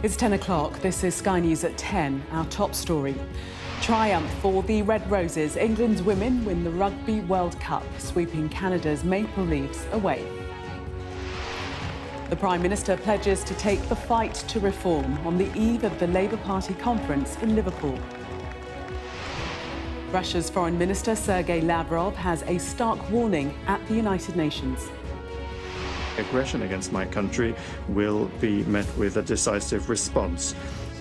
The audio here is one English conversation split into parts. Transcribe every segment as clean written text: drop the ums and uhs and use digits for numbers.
It's 10 o'clock. This is Sky News at 10. Our top story. Triumph for the Red Roses. England's women win the Rugby World Cup, sweeping Canada's Maple Leafs away. The Prime Minister pledges to take the fight to reform on the eve of the Labour Party conference in Liverpool. Russia's Foreign Minister Sergey Lavrov has a stark warning at the United Nations. Aggression against my country will be met with a decisive response.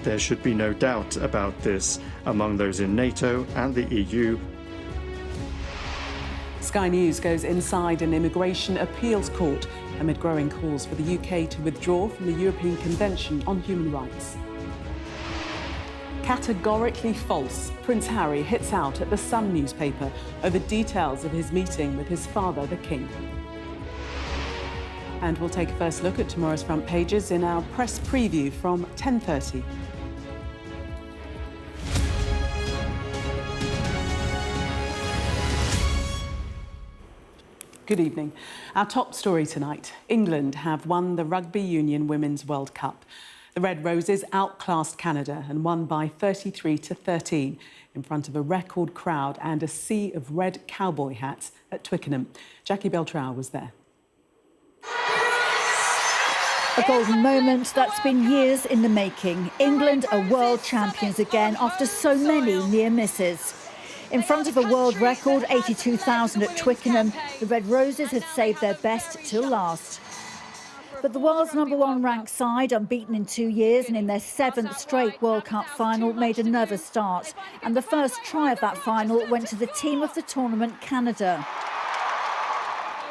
There should be no doubt about this among those in NATO and the EU. Sky News goes inside an immigration appeals court amid growing calls for the UK to withdraw from the European Convention on Human Rights. Categorically false. Prince Harry hits out at the Sun newspaper over details of his meeting with his father, the King. And we'll take a first look at tomorrow's front pages in our press preview from 10:30. Good evening. Our top story tonight. England have won the Rugby Union Women's World Cup. The Red Roses outclassed Canada and won by 33-13 in front of a record crowd and a sea of red cowboy hats at Twickenham. Jackie Beltrao was there. A golden moment that's been years in the making. England are world champions again after so many near misses. In front of a world record 82,000 at Twickenham, the Red Roses had saved their best till last. But the world's #1 ranked side, unbeaten in 2 years and in their 7th straight World Cup final, made a nervous start. And the first try of that final went to the team of the tournament, Canada.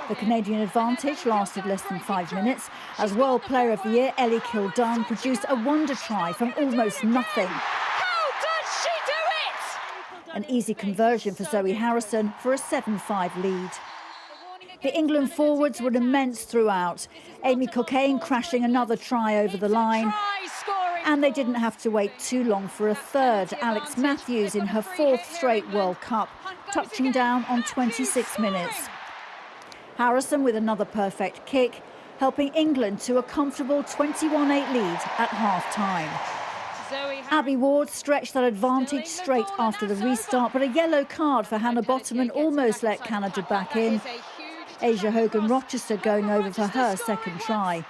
The Canadian advantage lasted less than 5 minutes as World Player of the Year Ellie Kildunn produced a wonder try from almost nothing. How does she do it? An easy conversion for Zoe Harrison for a 7-5 lead. The England forwards were immense throughout. Amy Cockaine crashing another try over the line. And they didn't have to wait too long for a third. Alex Matthews in her 4th straight World Cup, touching down on 26 minutes. Harrison with another perfect kick, helping England to a comfortable 21-8 lead at half-time. Abby Ward stretched that advantage straight after the restart, but a yellow card for Hannah Bottoman almost let Canada back in. Asia Hogan-Rochester going over for her second try.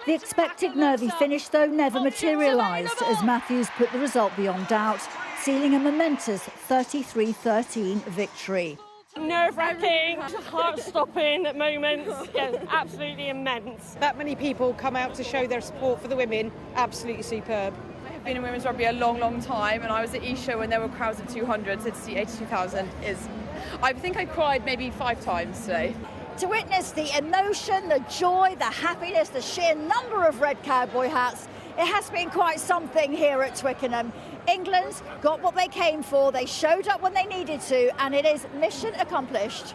The expected nervy finish, though, never materialised as Matthews put the result beyond doubt, sealing a momentous 33-13 victory. Nerve-wracking, heart-stopping at moments, yeah, absolutely immense. That many people come out to show their support for the women, absolutely superb. I've been in women's rugby a long time, and I was at ECHR when there were crowds of 200, so to see 82,000 is... I think I cried maybe 5 times today. To witness the emotion, the joy, the happiness, the sheer number of red cowboy hats, it has been quite something here at Twickenham. England got what they came for, they showed up when they needed to, and it is mission accomplished.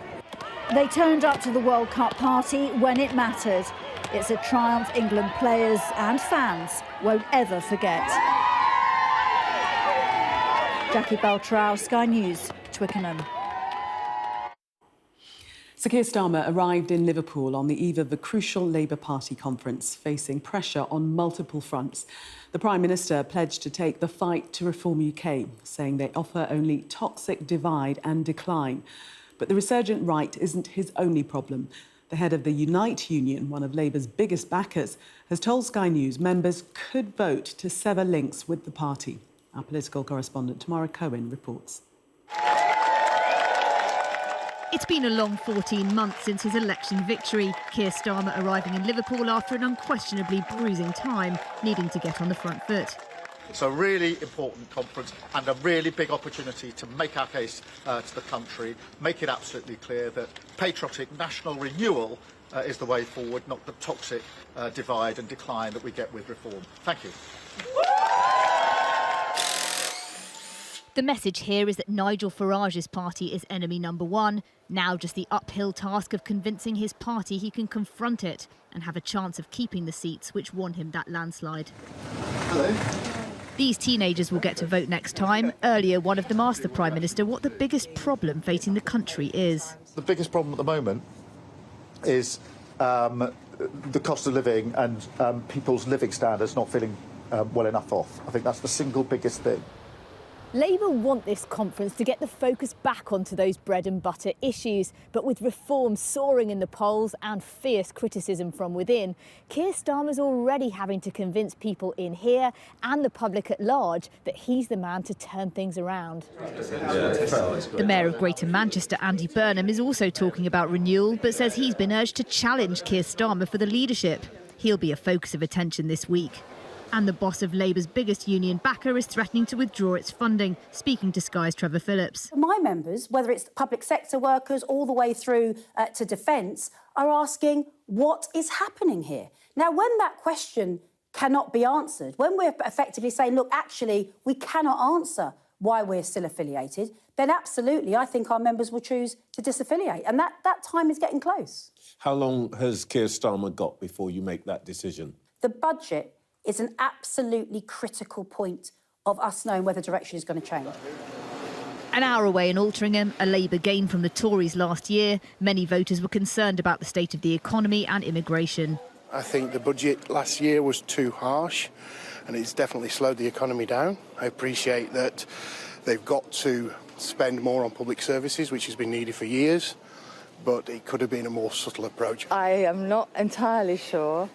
They turned up to the World Cup party when it mattered. It's a triumph England players and fans won't ever forget. Jackie Beltrao, Sky News, Twickenham. Sir Keir Starmer arrived in Liverpool on the eve of a crucial Labour Party conference, facing pressure on multiple fronts. The Prime Minister pledged to take the fight to reform UK, saying they offer only toxic divide and decline. But the resurgent right isn't his only problem. The head of the Unite Union, one of Labour's biggest backers, has told Sky News members could vote to sever links with the party. Our political correspondent Tamara Cohen reports. It's been a long 14 months since his election victory. Keir Starmer arriving in Liverpool after an unquestionably bruising time, needing to get on the front foot. It's a really important conference and a really big opportunity to make our case to the country, make it absolutely clear that patriotic national renewal is the way forward, not the toxic divide and decline that we get with reform. Thank you. The message here is that Nigel Farage's party is enemy #1. Now just the uphill task of convincing his party he can confront it and have a chance of keeping the seats which won him that landslide. Hello. These teenagers will get to vote next time. Earlier, one of them asked the Prime Minister what the biggest problem facing the country is. The biggest problem at the moment is the cost of living and people's living standards not feeling well enough off. I think that's the single biggest thing. Labour want this conference to get the focus back onto those bread and butter issues, but with reform soaring in the polls and fierce criticism from within, Keir Starmer's already having to convince people in here and the public at large that he's the man to turn things around. The Mayor of Greater Manchester, Andy Burnham, is also talking about renewal, but says he's been urged to challenge Keir Starmer for the leadership. He'll be a focus of attention this week. And the boss of Labour's biggest union backer is threatening to withdraw its funding, speaking to Sky's Trevor Phillips. My members, whether it's public sector workers all the way through to defence, are asking what is happening here. Now, when that question cannot be answered, when we're effectively saying, look, actually, we cannot answer why we're still affiliated, then absolutely, I think our members will choose to disaffiliate. And that time is getting close. How long has Keir Starmer got before you make that decision? The budget is an absolutely critical point of us knowing whether direction is going to change. An hour away in Altrincham, a Labour gain from the Tories last year, many voters were concerned about the state of the economy and immigration. I think the budget last year was too harsh and it's definitely slowed the economy down. I appreciate that they've got to spend more on public services, which has been needed for years, but it could have been a more subtle approach. I am not entirely sure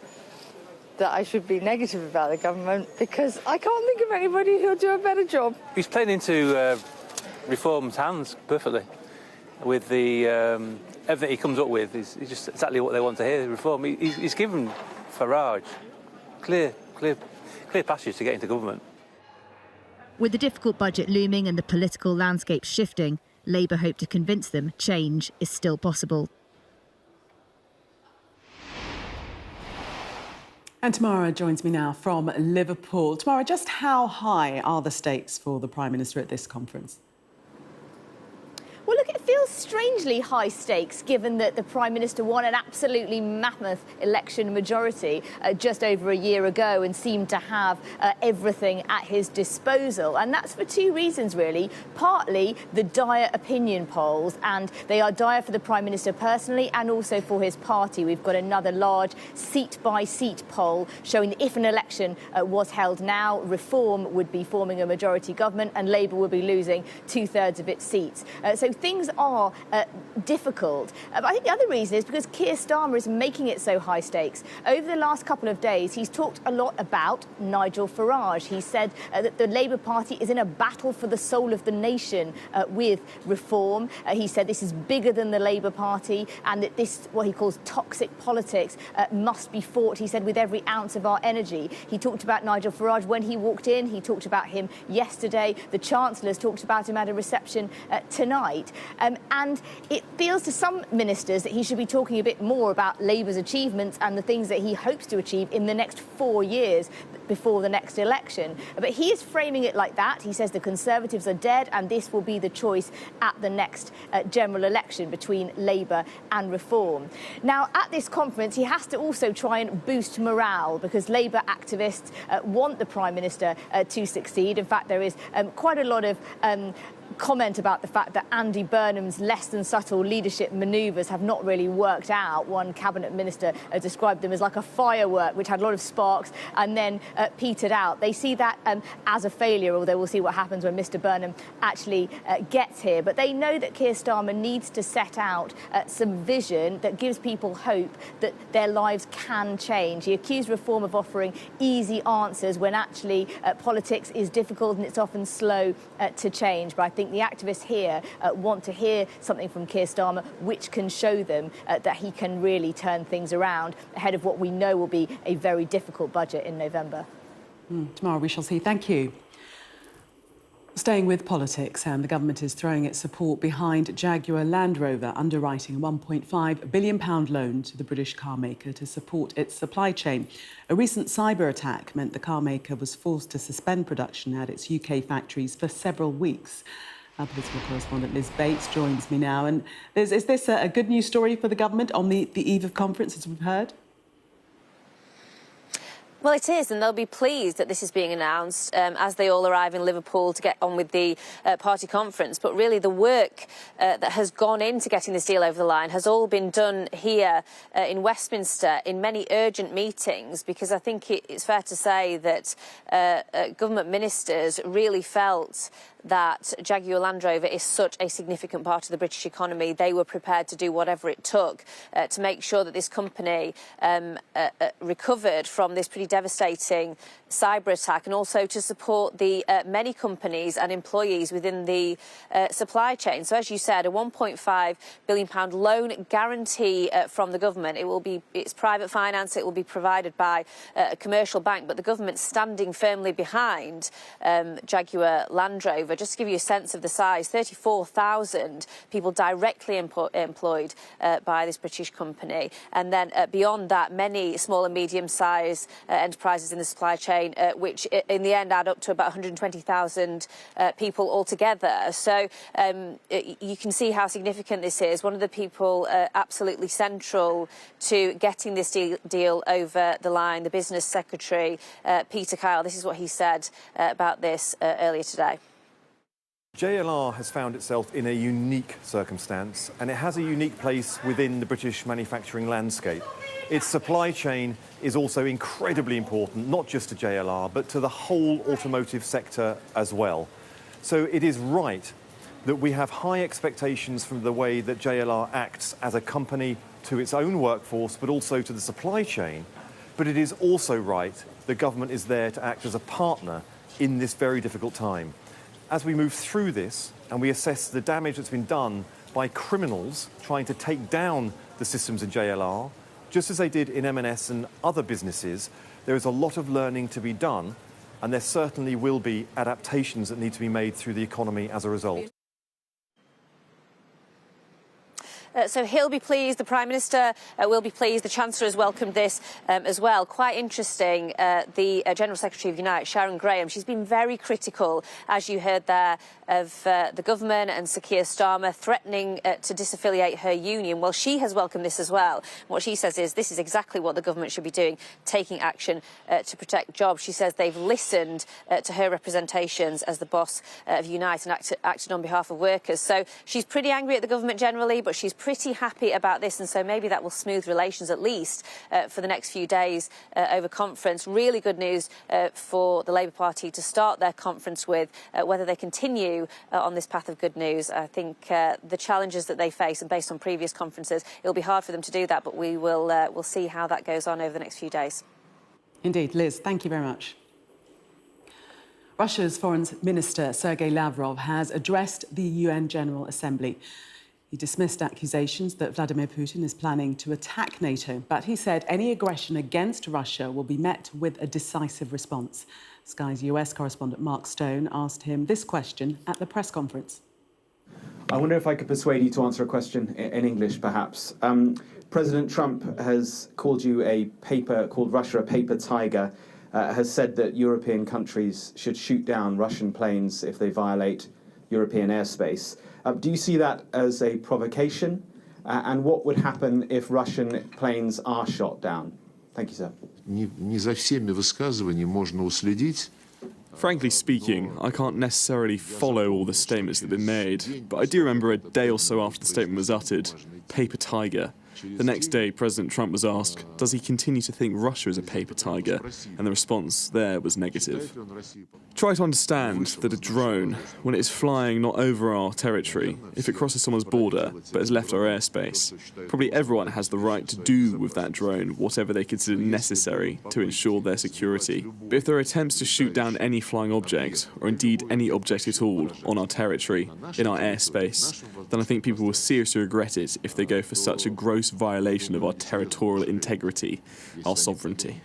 that I should be negative about the government because I can't think of anybody who'll do a better job. He's playing into Reform's hands perfectly with the everything he comes up with is just exactly what they want to hear. Reform. He's given Farage clear passage to get into government. With the difficult budget looming and the political landscape shifting, Labour hope to convince them change is still possible. And Tamara joins me now from Liverpool. Tamara, just how high are the stakes for the Prime Minister at this conference? Well, look, it feels strangely high stakes given that the Prime Minister won an absolutely mammoth election majority just over a year ago and seemed to have everything at his disposal. And that's for two reasons, really. Partly the dire opinion polls, and they are dire for the Prime Minister personally and also for his party. We've got another large seat-by-seat poll showing that if an election was held now, Reform would be forming a majority government and Labour would be losing 2/3 of its seats. So things are difficult. But I think the other reason is because Keir Starmer is making it so high stakes. Over the last couple of days, he's talked a lot about Nigel Farage. He said that the Labour Party is in a battle for the soul of the nation with Reform. He said this is bigger than the Labour Party and that this, what he calls toxic politics, must be fought, he said, with every ounce of our energy. He talked about Nigel Farage when he walked in. He talked about him yesterday. The Chancellor's talked about him at a reception tonight. And it feels to some ministers that he should be talking a bit more about Labour's achievements and the things that he hopes to achieve in the next 4 years before the next election. But he is framing it like that. He says the Conservatives are dead and this will be the choice at the next general election between Labour and Reform. Now, at this conference, he has to also try and boost morale because Labour activists want the Prime Minister to succeed. In fact, there is quite a lot of comment about the fact that Andy Burnham's less than subtle leadership manoeuvres have not really worked out. One cabinet minister described them as like a firework which had a lot of sparks and then petered out. They see that as a failure, although we'll see what happens when Mr Burnham actually gets here. But they know that Keir Starmer needs to set out some vision that gives people hope that their lives can change. He accused Reform of offering easy answers when actually politics is difficult and it's often slow to change. But I think the activists here want to hear something from Keir Starmer which can show them that he can really turn things around ahead of what we know will be a very difficult budget in November. Tomorrow we shall see. Thank you. Staying with politics, the government is throwing its support behind Jaguar Land Rover underwriting a £1.5 billion loan to the British car maker to support its supply chain. A recent cyber attack meant the car maker was forced to suspend production at its UK factories for several weeks. Our political correspondent Liz Bates joins me now. And Liz, is this a good news story for the government on the eve of conference, as we've heard? Well, it is, and they'll be pleased that this is being announced as they all arrive in Liverpool to get on with the party conference. But really, the work that has gone into getting this deal over the line has all been done here in Westminster in many urgent meetings, because I think it's fair to say that government ministers really felt that Jaguar Land Rover is such a significant part of the British economy. They were prepared to do whatever it took to make sure that this company recovered from this pretty devastating cyber attack, and also to support the many companies and employees within the supply chain. So, as you said, a £1.5 billion loan guarantee from the government. It's private finance. It will be provided by a commercial bank, but the government's standing firmly behind Jaguar Land Rover. Just to give you a sense of the size, 34,000 people directly employed by this British company. And then beyond that, many small and medium-sized enterprises in the supply chain, which in the end add up to about 120,000 people altogether. So you can see how significant this is. One of the people absolutely central to getting this deal over the line, the business secretary, Peter Kyle. This is what he said about this earlier today. JLR has found itself in a unique circumstance, and it has a unique place within the British manufacturing landscape. Its supply chain is also incredibly important, not just to JLR, but to the whole automotive sector as well. So it is right that we have high expectations from the way that JLR acts as a company to its own workforce, but also to the supply chain. But it is also right the government is there to act as a partner in this very difficult time. As we move through this and we assess the damage that's been done by criminals trying to take down the systems in JLR, just as they did in M&S and other businesses, there is a lot of learning to be done, and there certainly will be adaptations that need to be made through the economy as a result. So he'll be pleased, the Prime Minister will be pleased, the Chancellor has welcomed this as well. Quite interesting, the General Secretary of Unite, Sharon Graham, she's been very critical, as you heard there, of the government and Sir Keir Starmer threatening to disaffiliate her union. Well, she has welcomed this as well. What she says is this is exactly what the government should be doing, taking action to protect jobs. She says they've listened to her representations as the boss of Unite and acted on behalf of workers. So she's pretty angry at the government generally, but she's pretty happy about this, and so maybe that will smooth relations at least for the next few days over conference. Really good news for the Labour Party to start their conference with. Whether they continue on this path of good news, I think the challenges that they face, and based on previous conferences, it'll be hard for them to do that, but we'll see how that goes on over the next few days. Indeed. Liz, thank you very much. Russia's Foreign Minister Sergey Lavrov has addressed the UN General Assembly. He dismissed accusations that Vladimir Putin is planning to attack NATO, but he said any aggression against Russia will be met with a decisive response. Sky's US correspondent Mark Stone asked him this question at the press conference. I wonder if I could persuade you to answer a question in English, perhaps. President Trump has called Russia a paper tiger, has said that European countries should shoot down Russian planes if they violate European airspace. Do you see that as a provocation? And what would happen if Russian planes are shot down? Thank you, sir. Не за всеми высказываниями можно уследить. Frankly speaking, I can't necessarily follow all the statements that have been made, but I do remember a day or so after the statement was uttered, paper tiger. The next day, President Trump was asked, does he continue to think Russia is a paper tiger? And the response there was negative. Try to understand that a drone, when it is flying not over our territory, if it crosses someone's border but has left our airspace, probably everyone has the right to do with that drone whatever they consider necessary to ensure their security. But if there are attempts to shoot down any flying object, or indeed any object at all, on our territory, in our airspace, then I think people will seriously regret it if they go for such a gross violation of our territorial integrity, our sovereignty.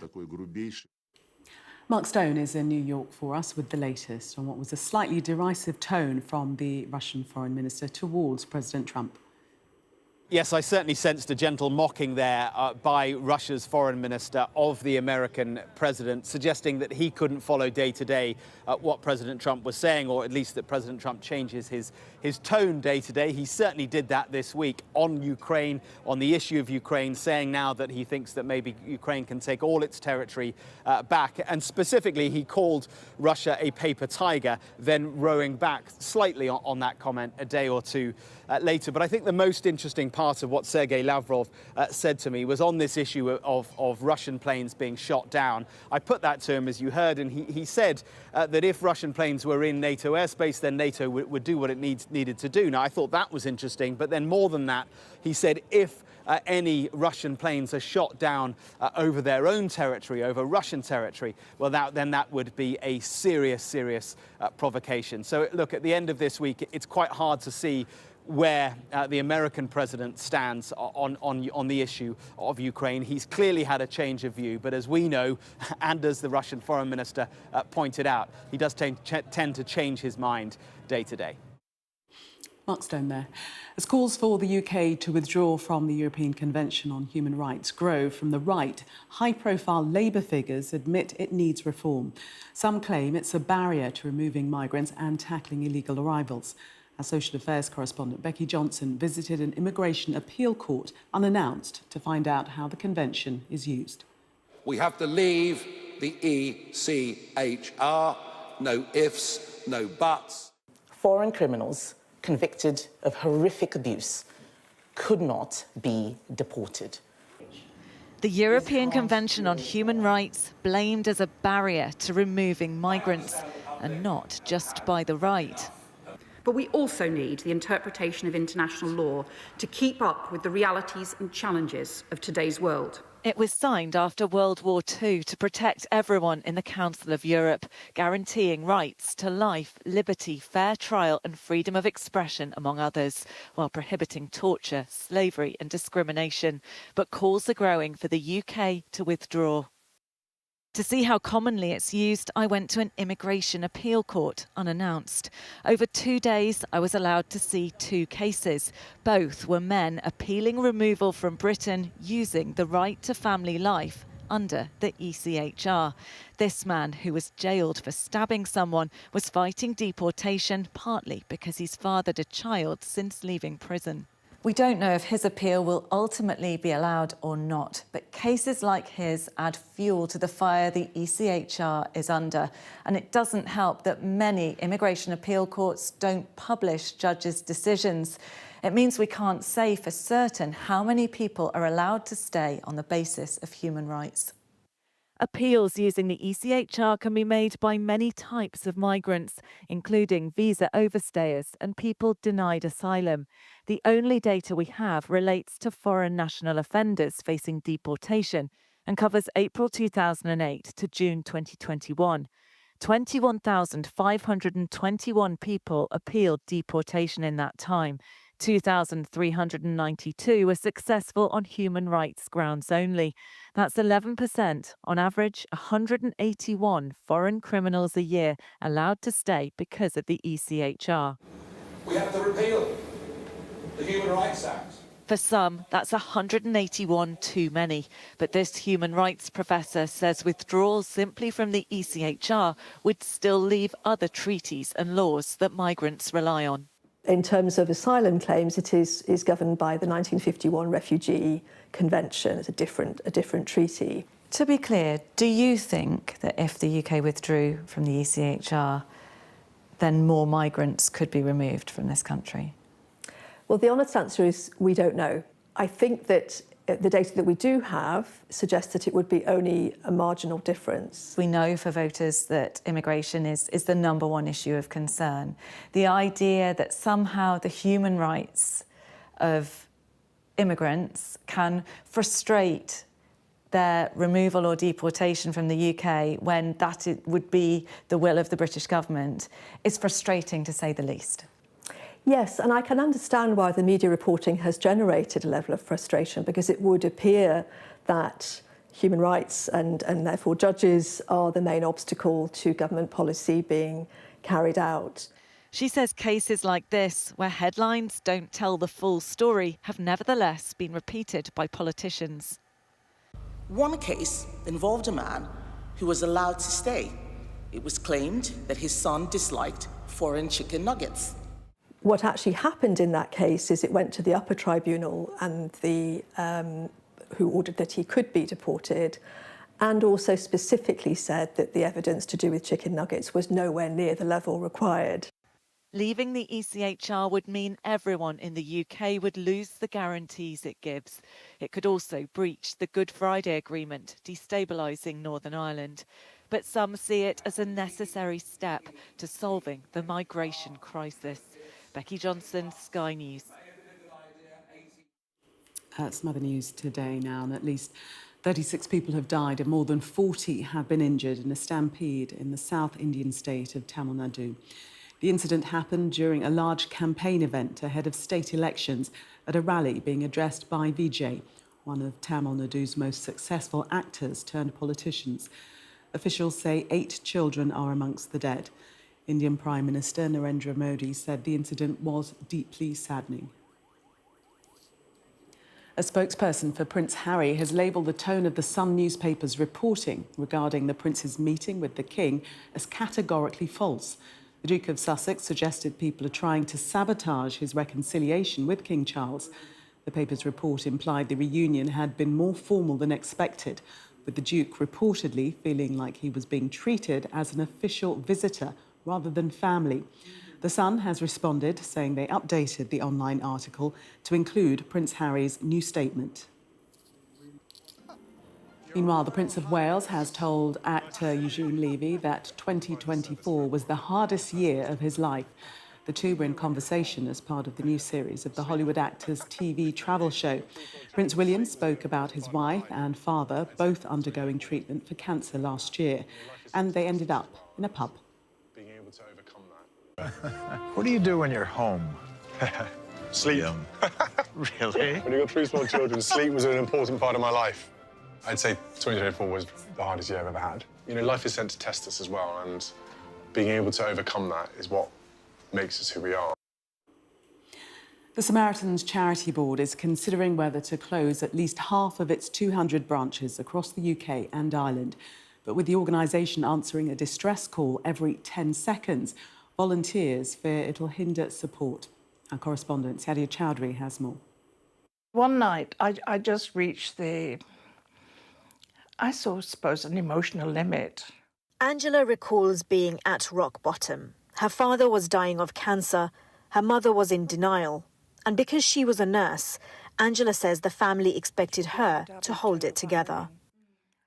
Mark Stone is in New York for us with the latest on what was a slightly derisive tone from the Russian Foreign Minister towards President Trump. Yes, I certainly sensed a gentle mocking there by Russia's foreign minister of the American president, suggesting that he couldn't follow day to day what President Trump was saying, or at least that President Trump changes his his tone day to day. He certainly did that this week on Ukraine, on the issue of Ukraine, saying now that he thinks that maybe Ukraine can take all its territory back. And specifically, he called Russia a paper tiger, then rowing back slightly on that comment a day or two later. But I think the most interesting part of what Sergey Lavrov said to me was on this issue of Russian planes being shot down. I put that to him, as you heard, and he said that if Russian planes were in NATO airspace, then NATO would do what it needed to do. Now, I thought that was interesting, but then more than that, he said if any Russian planes are shot down over their own territory, over Russian territory, well, then that would be a serious provocation. So, look, at the end of this week, it's quite hard to see where the American president stands on the issue of Ukraine. He's clearly had a change of view, but as we know, and as the Russian foreign minister pointed out, he does tend to change his mind day to day. Mark Stone there. As calls for the UK to withdraw from the European Convention on Human Rights grow from the right, high-profile Labour figures admit it needs reform. Some claim it's a barrier to removing migrants and tackling illegal arrivals. Our social affairs correspondent Becky Johnson visited an immigration appeal court unannounced to find out how the convention is used. We have to leave the ECHR. No ifs, no buts. Foreign criminals convicted of horrific abuse could not be deported. The European Convention on Human Rights blamed as a barrier to removing migrants, and not just by the right. But we also need the interpretation of international law to keep up with the realities and challenges of today's world. It was signed after World War II to protect everyone in the Council of Europe, guaranteeing rights to life, liberty, fair trial and freedom of expression, among others, while prohibiting torture, slavery and discrimination. But calls are growing for the UK to withdraw. To see how commonly it's used, I went to an immigration appeal court unannounced. Over 2 days, I was allowed to see 2 cases. Both were men appealing removal from Britain using the right to family life under the ECHR. This man, who was jailed for stabbing someone, was fighting deportation partly because he's fathered a child since leaving prison. We don't know if his appeal will ultimately be allowed or not, but cases like his add fuel to the fire the ECHR is under. And it doesn't help that many immigration appeal courts don't publish judges' decisions. It means we can't say for certain how many people are allowed to stay on the basis of human rights. Appeals using the ECHR can be made by many types of migrants, including visa overstayers and people denied asylum. The only data we have relates to foreign national offenders facing deportation and covers April 2008 to June 2021. 21,521 people appealed deportation in that time. 2,392 were successful on human rights grounds only. That's 11%. On average, 181 foreign criminals a year allowed to stay because of the ECHR. We have to repeal the Human Rights Act. For some, that's 181 too many. But this human rights professor says withdrawal simply from the ECHR would still leave other treaties and laws that migrants rely on. In terms of asylum claims, it is governed by the 1951 Refugee Convention. It's a different treaty. To be clear, do you think that if the UK withdrew from the ECHR, then more migrants could be removed from this country? Well, the honest answer is we don't know. I think that the data that we do have suggests that it would be only a marginal difference. We know for voters that immigration is the #1 issue of concern. The idea that somehow the human rights of immigrants can frustrate their removal or deportation from the UK when that would be the will of the British government is frustrating, to say the least. Yes, and I can understand why the media reporting has generated a level of frustration, because it would appear that human rights and therefore judges are the main obstacle to government policy being carried out. She says cases like this, where headlines don't tell the full story, have nevertheless been repeated by politicians. One case involved a man who was allowed to stay. It was claimed that his son disliked foreign chicken nuggets. What actually happened in that case is it went to the upper tribunal, and who ordered that he could be deported, and also specifically said that the evidence to do with chicken nuggets was nowhere near the level required. Leaving the ECHR would mean everyone in the UK would lose the guarantees it gives. It could also breach the Good Friday Agreement, destabilising Northern Ireland. But some see it as a necessary step to solving the migration crisis. Becky Johnson, Sky News. Some other news today now, and at least 36 people have died and more than 40 have been injured in a stampede in the South Indian state of Tamil Nadu. The incident happened during a large campaign event ahead of state elections at a rally being addressed by Vijay, one of Tamil Nadu's most successful actors turned politicians. Officials say 8 children are amongst the dead. Indian Prime Minister Narendra Modi said the incident was deeply saddening. A spokesperson for Prince Harry has labelled the tone of the Sun newspaper's reporting regarding the Prince's meeting with the King as categorically false. The Duke of Sussex suggested people are trying to sabotage his reconciliation with King Charles. The paper's report implied the reunion had been more formal than expected, with the Duke reportedly feeling like he was being treated as an official visitor rather than family. The Sun has responded, saying they updated the online article to include Prince Harry's new statement. Meanwhile, the Prince of Wales has told actor Eugene Levy that 2024 was the hardest year of his life. The two were in conversation as part of the new series of the Hollywood actor's TV travel show. Prince William spoke about his wife and father, both undergoing treatment for cancer last year, and they ended up in a pub. What do you do when you're home? Sleep. Really? When you've got 3 small children, sleep was an important part of my life. I'd say 2024 was the hardest year I've ever had. You know, life is sent to test us as well, and being able to overcome that is what makes us who we are. The Samaritans Charity Board is considering whether to close at least half of its 200 branches across the UK and Ireland. But with the organisation answering a distress call every 10 seconds, volunteers fear it'll hinder support. Our correspondent, Sadia Chowdhury, has more. One night, I just reached I suppose, an emotional limit. Angela recalls being at rock bottom. Her father was dying of cancer. Her mother was in denial. And because she was a nurse, Angela says the family expected her to hold it together.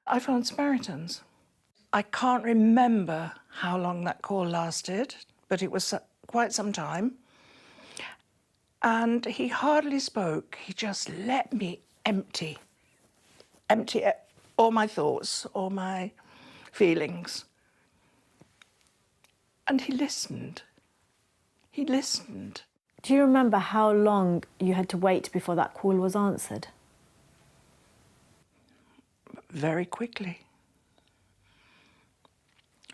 I phoned Samaritans. I can't remember how long that call lasted, but it was quite some time. And he hardly spoke. He just let me empty all my thoughts, all my feelings. And he listened. He listened. Do you remember how long you had to wait before that call was answered? Very quickly.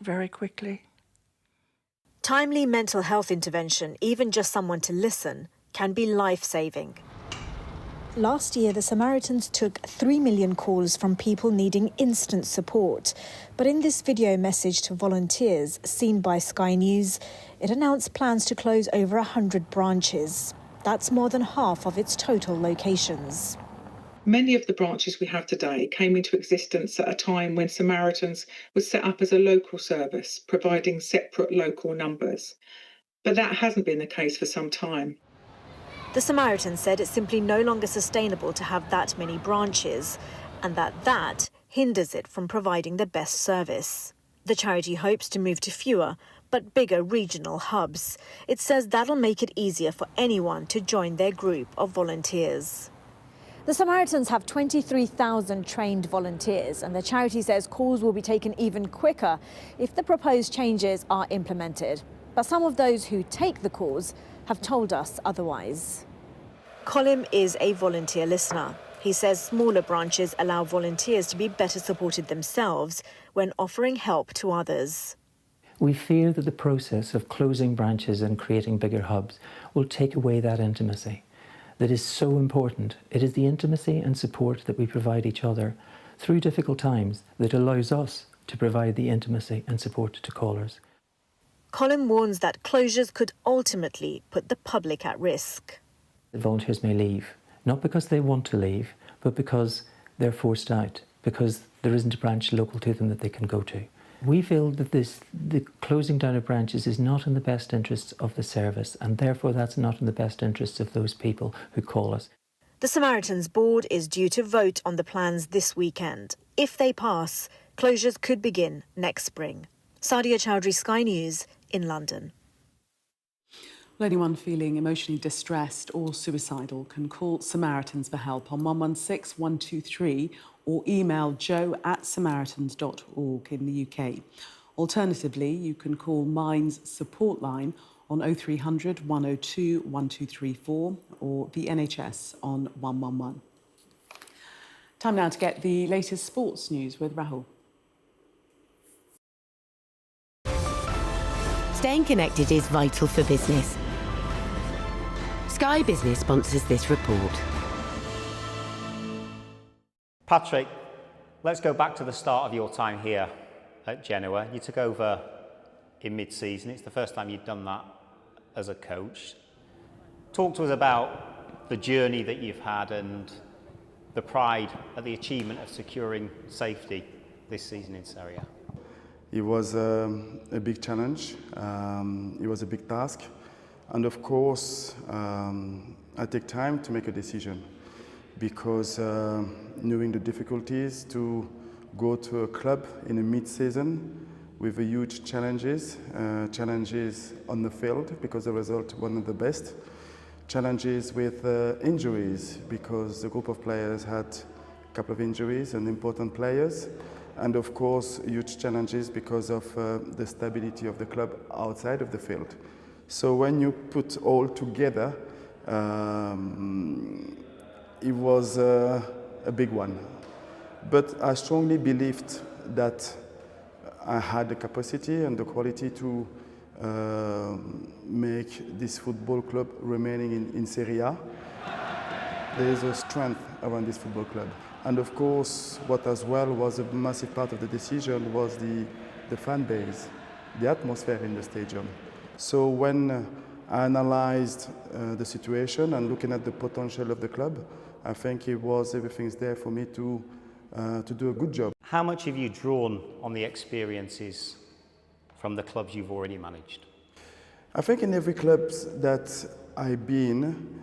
Very quickly. Timely mental health intervention, even just someone to listen, can be life-saving. Last year, the Samaritans took 3 million calls from people needing instant support. But in this video message to volunteers, seen by Sky News, it announced plans to close over 100 branches. That's more than half of its total locations. Many of the branches we have today came into existence at a time when Samaritans was set up as a local service, providing separate local numbers. But that hasn't been the case for some time. The Samaritans said it's simply no longer sustainable to have that many branches, and that hinders it from providing the best service. The charity hopes to move to fewer, but bigger regional hubs. It says that'll make it easier for anyone to join their group of volunteers. The Samaritans have 23,000 trained volunteers, and the charity says calls will be taken even quicker if the proposed changes are implemented. But some of those who take the calls have told us otherwise. Colin is a volunteer listener. He says smaller branches allow volunteers to be better supported themselves when offering help to others. We fear that the process of closing branches and creating bigger hubs will take away that intimacy that is so important. It is the intimacy and support that we provide each other through difficult times that allows us to provide the intimacy and support to callers. Colin warns that closures could ultimately put the public at risk. The volunteers may leave, not because they want to leave, but because they're forced out, because there isn't a branch local to them that they can go to. We feel that the closing down of branches is not in the best interests of the service, and therefore that's not in the best interests of those people who call us. The Samaritans board is due to vote on the plans this weekend. If they pass, closures could begin next spring. Sadia Chowdhury, Sky News in London. Well, anyone feeling emotionally distressed or suicidal can call Samaritans for help on 116 123 or email joe@samaritans.org in the UK. Alternatively, you can call Minds support line on 0300 102 1234 or the NHS on 111. Time now to get the latest sports news with Rahul. Staying connected is vital for business. Sky Business sponsors this report. Patrick, let's go back to the start of your time here at Genoa. You took over in mid-season. It's the first time you've done that as a coach. Talk to us about the journey that you've had and the pride at the achievement of securing safety this season in Serie A. It was a big challenge. It was a big task. And of course, I take time to make a decision because knowing the difficulties to go to a club in a mid-season with a huge challenges on the field because the result wasn't the best, challenges with injuries because the group of players had a couple of injuries and important players, and of course huge challenges because of the stability of the club outside of the field. So when you put all together, it was a big one. But I strongly believed that I had the capacity and the quality to make this football club remaining in Serie A. There is a strength around this football club. And of course, what as well was a massive part of the decision was the fan base, the atmosphere in the stadium. So when I analyzed the situation and looking at the potential of the club, I think everything's there for me to do a good job. How much have you drawn on the experiences from the clubs you've already managed? I think in every club that I've been,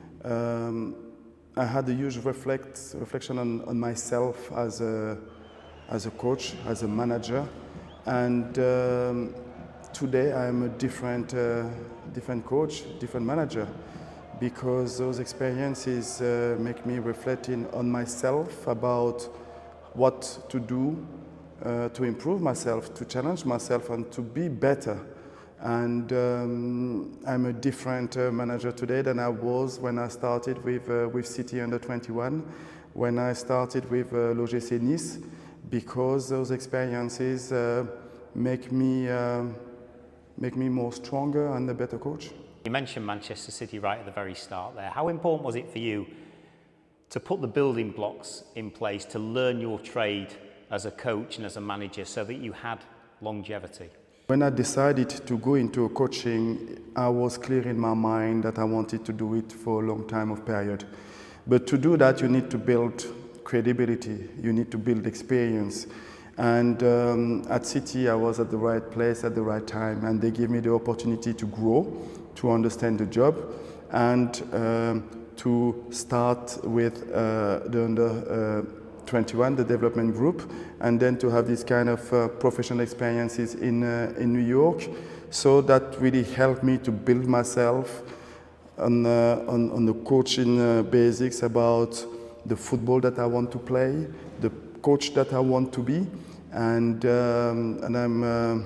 I had a huge reflection on myself as a coach, as a manager, and today I'm a different coach, different manager, because those experiences make me reflecting on myself about what to do to improve myself, to challenge myself, and to be better. And I'm a different manager today than I was when I started with City under 21, when I started with l'OGC Nice, because those experiences make me more stronger and a better coach. You mentioned Manchester City right at the very start there. How important was it for you to put the building blocks in place to learn your trade as a coach and as a manager so that you had longevity? When I decided to go into coaching, I was clear in my mind that I wanted to do it for a long time of period. But to do that, you need to build credibility, you need to build experience. And at City, I was at the right place at the right time, and they gave me the opportunity to grow, to understand the job, and to start with the under 21, the development group, and then to have this kind of professional experiences in New York. So that really helped me to build myself on the coaching basics about the football that I want to play, the coach that I want to be, and I'm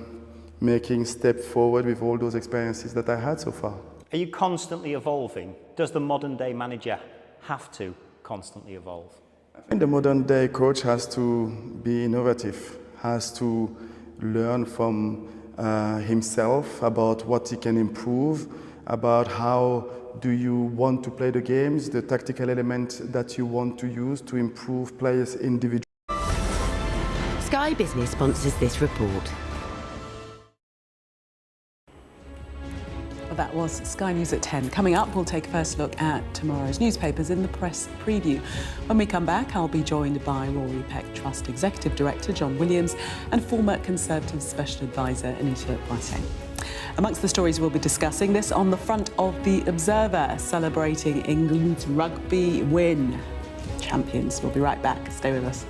making step forward with all those experiences that I had so far. Are you constantly evolving? Does the modern day manager have to constantly evolve? I think the modern day coach has to be innovative, has to learn from himself about what he can improve, about how do you want to play the games, the tactical element that you want to use to improve players individually. Sky Business sponsors this report. That was Sky News at 10. Coming up, we'll take a first look at tomorrow's newspapers in the press preview. When we come back, I'll be joined by Rory Peck Trust Executive Director John Williams and former Conservative Special Advisor Anita Boisset. Amongst the stories we'll be discussing, this on the front of The Observer, celebrating England's rugby win. Champions. We'll be right back. Stay with us.